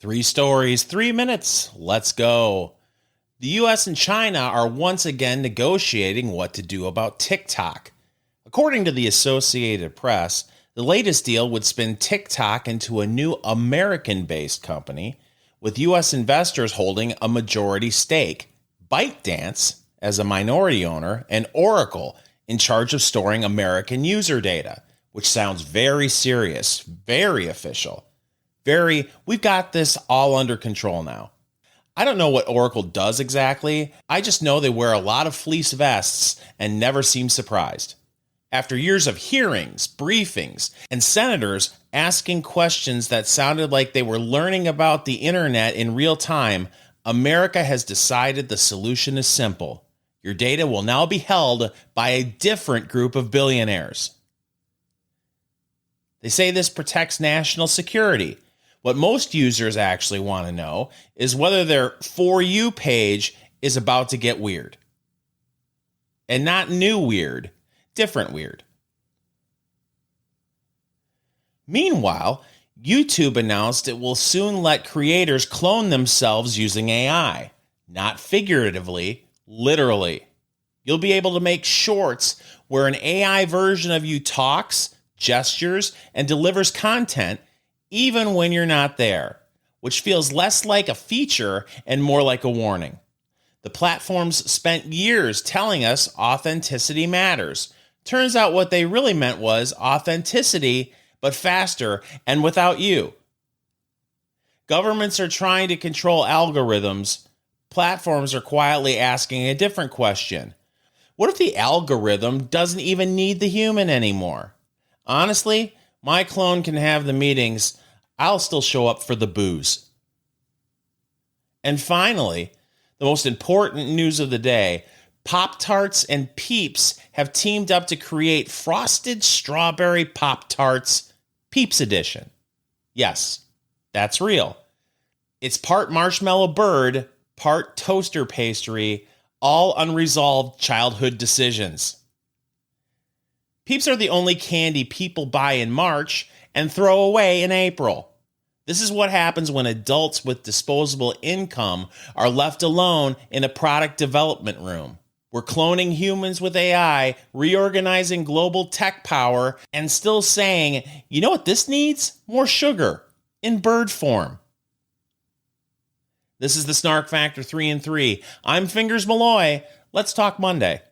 Three stories, 3 minutes. Let's go. The US and China are once again negotiating what to do about TikTok. According to the Associated Press, the latest deal would spin TikTok into a new American-based company, with US investors holding a majority stake, ByteDance as a minority owner, and Oracle in charge of storing American user data, which sounds very serious, very official. Very, we've got this all under control now. I don't know what Oracle does exactly. I just know they wear a lot of fleece vests and never seem surprised. After years of hearings, briefings, and senators asking questions that sounded like they were learning about the internet in real time, America has decided the solution is simple. Your data will now be held by a different group of billionaires. They say this protects national security. What most users actually want to know is whether their For You page is about to get weird. And not new weird, different weird. Meanwhile, YouTube announced it will soon let creators clone themselves using AI. Not figuratively, literally. You'll be able to make shorts where an AI version of you talks, gestures, and delivers content even when you're not there, which feels less like a feature and more like a warning. The platforms spent years telling us authenticity matters. Turns out what they really meant was authenticity, but faster and without you. Governments are trying to control algorithms. Platforms are quietly asking a different question. What if the algorithm doesn't even need the human anymore? Honestly, my clone can have the meetings. I'll still show up for the booze. And finally, the most important news of the day, Pop-Tarts and Peeps have teamed up to create Frosted Strawberry Pop-Tarts Peeps Edition. Yes, that's real. It's part marshmallow bird, part toaster pastry, all unresolved childhood decisions. Peeps are the only candy people buy in March and throw away in April. This is what happens when adults with disposable income are left alone in a product development room. We're cloning humans with AI, reorganizing global tech power, and still saying, you know what this needs? More sugar in bird form. This is the Snark Factor 3 and 3. I'm Fingers Malloy. Let's talk Monday.